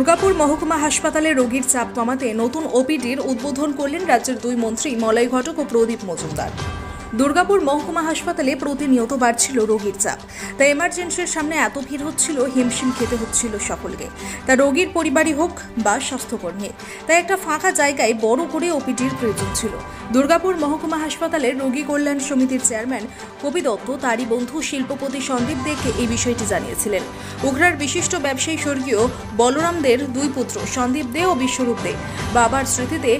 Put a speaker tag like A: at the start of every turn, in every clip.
A: দুর্গাপুর মহকুমা হাসপাতালে রোগীর চাপ কমাতে নতুন ওপিডির উদ্বোধন করলেন রাজ্যের দুই মন্ত্রী মলয় ঘটক ও প্রদীপ মজুমদার। দুর্গাপুর মহকুমা হাসপাতালে প্রতিনিয়ত বাড়ছিল রোগীর চাপ, তাই এমার্জেন্সির সামনে এত ভিড় হচ্ছিল, হিমশিম খেতে হচ্ছিল সকলকে, তা রোগীর পরিবারই হোক বা স্বাস্থ্যকর্মী। তাই একটা ফাঁকা জায়গায় বড় করে ওপিডির প্রয়োজন ছিল। দুর্গাপুর মহকুমা হাসপাতালের রোগী কল্যাণ সমিতির চেয়ারম্যান কবি দত্ত তারই বন্ধু শিল্পপতি সন্দীপ দেকে এই বিষয়টি জানিয়েছিলেন। উগড়ার বিশিষ্ট ব্যবসায়ী স্বর্গীয় বলরাম দের দুই পুত্র সন্দীপ দে ও বিশ্বরূপ দে বাবার স্মৃতিতে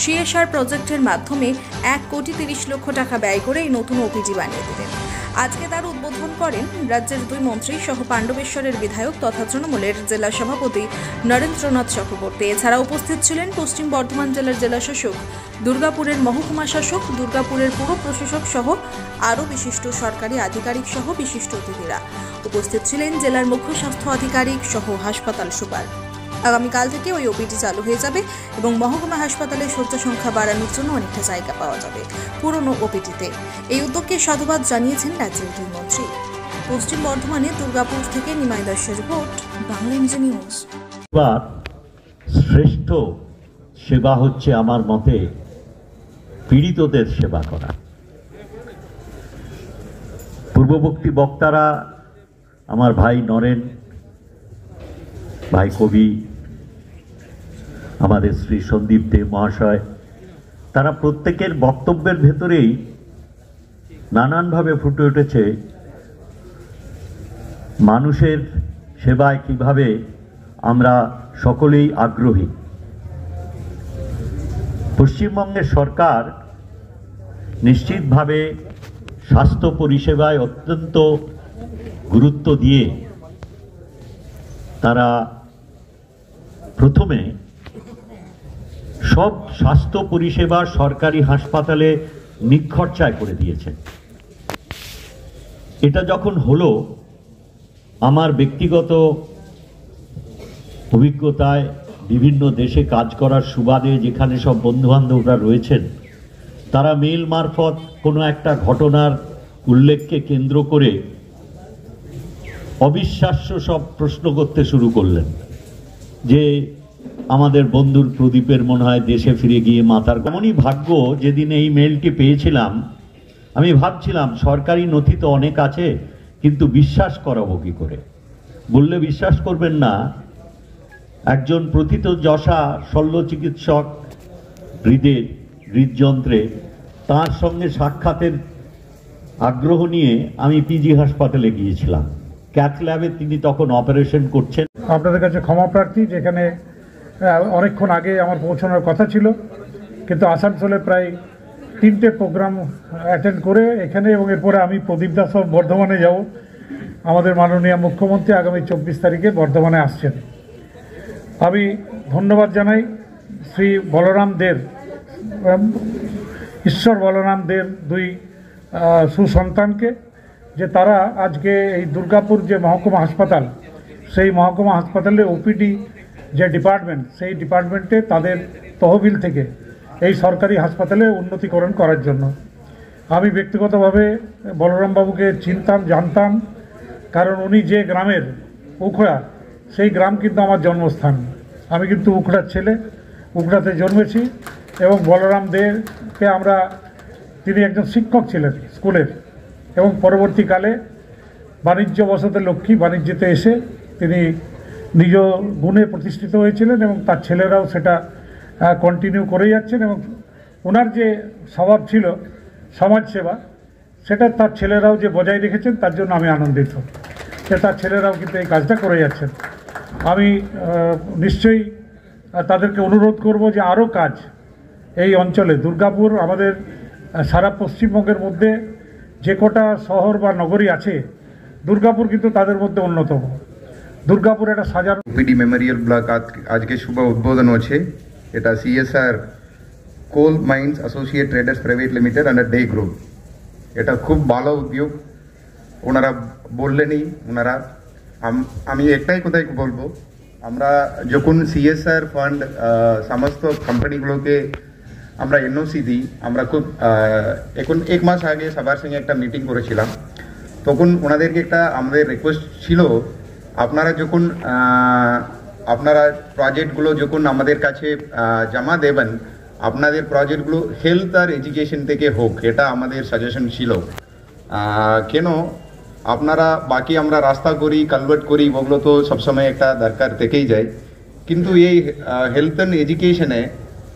A: সিএসআর প্রজেক্টের মাধ্যমে 1,30,00,000 টাকা ব্যয় করে এই নতুন ওপিডি বানিয়ে দিলেন। আজকে তার উদ্বোধন করেন রাজ্যের দুই মন্ত্রী সহ পাণ্ডবেশ্বরের বিধায়ক তথা তৃণমূলের জেলা সভাপতি নরেন্দ্রনাথ চক্রবর্তী। এছাড়া উপস্থিত ছিলেন পশ্চিম বর্ধমান জেলার জেলা শাসক, দুর্গাপুরের মহকুমা শাসক, দুর্গাপুরের পুর প্রশাসক সহ আরও বিশিষ্ট সরকারি আধিকারিক সহ বিশিষ্ট অতিথিরা। উপস্থিত ছিলেন জেলার মুখ্য স্বাস্থ্য আধিকারিক সহ হাসপাতাল সুপার। আগামীকাল থেকে ওই ওপিডি চালু হয়ে যাবে এবং মহকুমা হাসপাতালে শয্যা সংখ্যা বাড়ানোর জন্য অনেকটা জায়গা পাওয়া যাবে পুরনো ওপিডিতে। এই উদ্যোগকে সাধুবাদ জানিয়েছেন রাজ্যের দুই মন্ত্রী। পশ্চিম বর্ধমানে দুর্গাপুর থেকে নিমাই দাসের রিপোর্ট, বাংলা এমজি নিউজ।
B: শ্রেষ্ঠ সেবা হচ্ছে আমার মতে পীড়িতদের সেবা করা। পূর্ববর্তী বক্তারা আমার ভাই নরেন, ভাই কবি, আমাদের শ্রী সন্দীপ দে মহাশয়, তারা প্রত্যেকের বক্তব্যের ভেতরেই নানানভাবে ফুটে উঠেছে মানুষের সেবায় কিভাবে আমরা সকলেই আগ্রহী। পশ্চিমবঙ্গের সরকার নিশ্চিতভাবে স্বাস্থ্য পরিষেবায় অত্যন্ত গুরুত্ব দিয়ে তারা প্রথমে সব স্বাস্থ্য পরিষেবা সরকারি হাসপাতালে নিখরচায় করে দিয়েছেন। এটা যখন হলো, আমার ব্যক্তিগত অভিজ্ঞতায় বিভিন্ন দেশে কাজ করার সুবাদে যেখানে সব বন্ধুবান্ধবরা রয়েছেন, তারা মেল মারফত কোনো একটা ঘটনার উল্লেখকে কেন্দ্র করে অবিশ্বাস্য সব প্রশ্ন করতে শুরু করলেন যে আমাদের বন্ধুর প্রদীপের মনে হয় দেশে ফিরে গিয়ে মাতার। এমনই ভাগ্য, যেদিন এই মেলটি পেয়েছিলাম আমি ভাবছিলাম সরকারি নথি তো অনেক আছে, কিন্তু বিশ্বাস করাবো কি করে। বললে বিশ্বাস করবেন না, একজন প্রথিতযশা শল্য চিকিৎসক হৃদযন্ত্রে, তার সঙ্গে সাক্ষাতের আগ্রহ নিয়ে আমি পিজি হাসপাতালে গিয়েছিলাম। ক্যাথ ল্যাবে তিনি তখন অপারেশন করছেন।
C: আপনাদের কাছে ক্ষমা প্রার্থী, যেখানে অনেকক্ষণ আগে আমার পৌঁছানোর কথা ছিল, কিন্তু আসানসোলে প্রায় 3টে প্রোগ্রাম অ্যাটেন্ড করে এখানে, এবং এরপরে আমি প্রদীপ দাস বর্ধমানে যাব। আমাদের মাননীয় মুখ্যমন্ত্রী আগামী 24 তারিখে বর্ধমানে আসছেন। আমি ধন্যবাদ জানাই শ্রী বলরাম দের, ঈশ্বর বলরাম দের দুই সুসন্তানকে, যে তারা আজকে এই দুর্গাপুর যে মহকুমা হাসপাতাল, সেই মহকুমা হাসপাতালে ওপিডি যে ডিপার্টমেন্ট, সেই ডিপার্টমেন্টে তাদের তহবিল থেকে এই সরকারি হাসপাতালে উন্নতিকরণ করার জন্য। আমি ব্যক্তিগতভাবে বলরাম বাবুকে চিনতাম, জানতাম, কারণ উনি যে গ্রামের, উখড়া, সেই গ্রাম কিন্তু আমার জন্মস্থান। আমি কিন্তু উখড়ার ছেলে, উখড়াতে জন্মেছি, এবং বলরাম দেকে তিনি একজন শিক্ষক ছিলেন স্কুলের, এবং পরবর্তীকালে বাণিজ্যবশত লক্ষ্মী বাণিজ্যতে এসে তিনি নিজ গুণে প্রতিষ্ঠিত হয়েছিলেন, এবং তার ছেলেরাও সেটা কন্টিনিউ করে যাচ্ছেন। এবং ওনার যে স্বভাব ছিল সমাজসেবা, সেটা তার ছেলেরাও যে বজায় রেখেছেন, তার জন্য আমি আনন্দিত যে তার ছেলেরাও কিন্তু এই কাজটা করে যাচ্ছেন। আমি নিশ্চয়ই তাদেরকে অনুরোধ করব যে আরও কাজ এই অঞ্চলে, দুর্গাপুর আমাদের সারা পশ্চিমবঙ্গের মধ্যে যে কটা শহর বা নগরী আছে, দুর্গাপুর কিন্তু তাদের মধ্যে অন্যতম। দুর্গাপুর একটা সাজানো
D: ওপিডি মেমোরিয়াল ব্লক আজকে শুভ উদ্বোধন হচ্ছে। এটা CSR coal mines associate traders private limited under Dey group. এটা খুব ভালো উদ্যোগ, ওনারা বললেনই। আমি একটাই কথাই বলবো, আমরা যখন সিএসআর ফান্ড সমস্ত কোম্পানিগুলোকে আমরা এনওসি দিই, আমরা খুব এখন 1 মাস আগে সবার সঙ্গে একটা মিটিং করেছিলাম। তখন ওনাদেরকে একটা আমাদের রিকোয়েস্ট ছিল, আপনারা যখন আপনারা প্রজেক্টগুলো যখন আমাদের কাছে জমা দেবেন, আপনাদের প্রজেক্টগুলো হেলথ আর এডুকেশন থেকে হোক, এটা আমাদের সাজেশন ছিল। কেন আপনারা বাকি আমরা রাস্তা করি, কালভার্ট করি, ওগুলো তো সবসময় একটা দরকার থেকেই যায়, কিন্তু এই হেলথ অ্যান্ড এডুকেশনে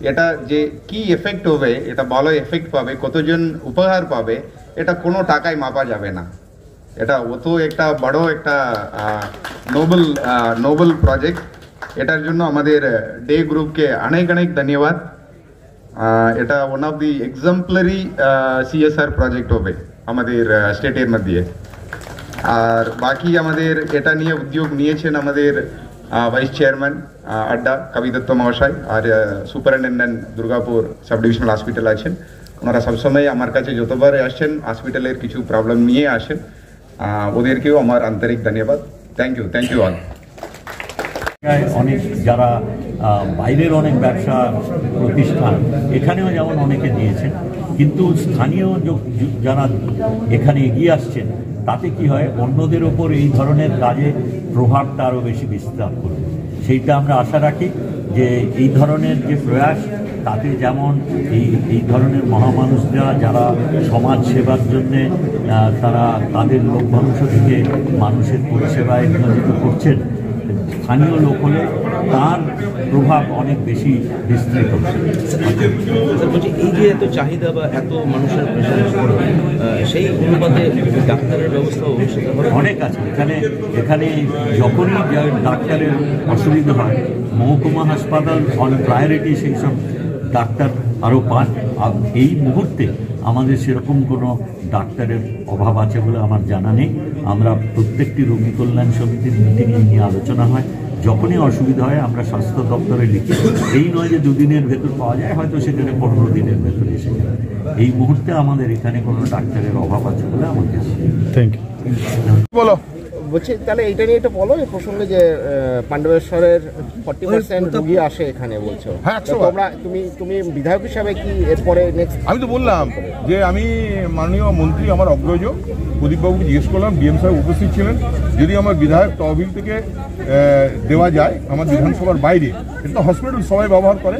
D: এটা যে কি এফেক্ট হবে, এটা ভালো এফেক্ট পাবে, কতজন উপহার পাবে, এটা কোনো টাকায় মাপা যাবে না। এটা অত একটা বড় একটা নোবেল প্রজেক্ট। এটার জন্য আমাদের ডে গ্রুপকে অনেক অনেক ধন্যবাদ। এটা one of the exemplary CSR project হবে আমাদের স্টেটের মধ্যে। আর বাকি আমাদের এটা নিয়ে উদ্যোগ নিয়েছেন আমাদের ভাইস চেয়ারম্যান আড্ডা কবি দত্ত মহাশয়, আর superintendent Durgapur sub divisional hospital আছেন। ওনারা সবসময় আমার কাছে যতবার আসেন হসপিটালের কিছু প্রবলেম নিয়ে আসেন, ওদেরকেও আমার আন্তরিক ধন্যবাদ। Thank you all.
B: অনেক যারা বাইরের অনেক ব্যবসা প্রতিষ্ঠান এখানেও যেমন অনেকে দিয়েছেন, কিন্তু স্থানীয় যারা এখানে এগিয়ে আসছেন তাতে কি হয়, অন্যদের ওপর এই ধরনের কাজে প্রভাবটা আরও বেশি বিস্তার করবে। সেইটা আমরা আশা রাখি যে এই ধরনের যে প্রয়াস, তাতে যেমন এই ধরনের মহামানুষরা যারা সমাজ সেবার জন্যে তারা তাদের লভ্যাংশ থেকে মানুষের পরিষেবায় নিয়োজিত করছেন, স্থানীয় লোক হলে তার প্রভাব অনেক বেশি বিস্তৃত।
E: বলছি, এই যে এত চাহিদা বা এত মানুষের সেই অনুপাতে ডাক্তারের ব্যবস্থাও
B: অনেক আছে এখানে যখনই ডাক্তারের অসুবিধা হয়, মহকুমা হাসপাতাল অন প্রায়োরিটি সেই সব ডাক্তার আরও পান। এই মুহূর্তে আমাদের সেরকম কোনো ডাক্তারের অভাব আছে বলে আমার জানা নেই। আমরা প্রত্যেকটি রোগী কল্যাণ সমিতির মিটিংয়ে নিয়ে আলোচনা হয়, যখনই অসুবিধা হয় আমরা স্বাস্থ্য দপ্তরে লিখি। এই নয় যে দুদিনের ভেতর পাওয়া যায়, হয়তো সেখানে 15 দিনের ভেতর এসে যাবে। এই মুহূর্তে আমাদের এখানে কোনো ডাক্তারের অভাব আছে বলে আমার কাছে।
C: Thank you. বলো।
F: বলছি, তাহলে এইটা নিয়ে একটা বলো, এই প্রসঙ্গে যে পাণ্ডবেশ্বরের 40% রোগী আসে এখানে বলছো।
G: হ্যাঁ,
F: তুমি বিধায়ক হিসাবে কি এরপরে নেক্সট?
G: আমি তো বললাম যে আমি মাননীয় মন্ত্রী আমার অগ্রজ প্রদীপবাবুকে জিজ্ঞেস করলাম, ডিএম সাহেব উপস্থিত ছিলেন, যদি আমার বিধায়ক তহবিল থেকে দেওয়া যায় আমার বিধানসভার বাইরে, এটা তো হসপিটাল সবাই ব্যবহার করে,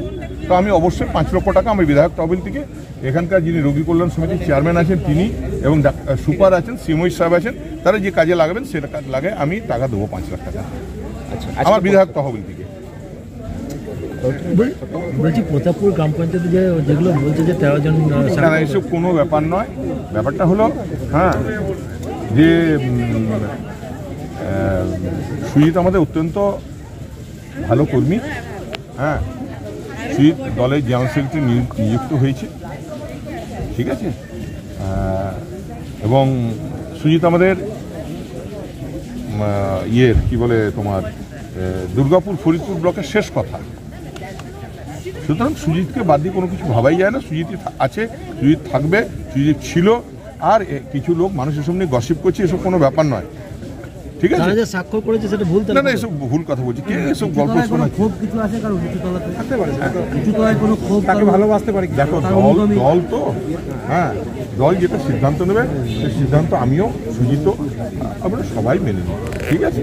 G: তো আমি অবশ্যই 5 লক্ষ টাকা আমি বিধায়ক তহবিল থেকে, এখানকার যিনি রোগী কল্যাণ সমিতির চেয়ারম্যান আছেন তিনি এবং সুপার আছেন, সিমোই সাহেব আছেন, তারা যে কাজে লাগাবেন সেটা কাজ লাগে আমি টাকা দেবো 5 লাখ টাকা আমার বিধায়ক তহবিল থেকে।
E: বলছি, প্রতাপপুর গ্রাম পঞ্চায়েতে যেগুলো বলছে যে 13 জন,
G: না এসব কোনো ব্যাপার নয়। ব্যাপারটা হলো যে সুজিত আমাদের অত্যন্ত ভালো কর্মী। সুজিত দলের জেনারেল সেক্রেটারি নিযুক্ত হয়েছে, ঠিক আছে, এবং সুজিত আমাদের কি বলে তোমার দুর্গাপুর ফরিদপুর ব্লকের শেষ কথা। সুতরাং সুজিতকে বাদ দিয়ে কোনো কিছু ভাবাই যায় না। সুজিত আছে, সুজিত থাকবে, সুজিত ছিল। আর কিছু লোক মানুষের সামনে গসিপ করছে, এসব কোনো ব্যাপার নয়, ঠিক আছে।
E: স্বাক্ষর করেছে সেটা ভুল,
G: না এসব ভুল কথা বলছি। কে এসব গল্প শোনাচ্ছে? দেখো দল তো দল যেটা সিদ্ধান্ত নেবে সেই সিদ্ধান্ত আমিও সুজিত আমরা সবাই মেনে নিই, ঠিক আছে।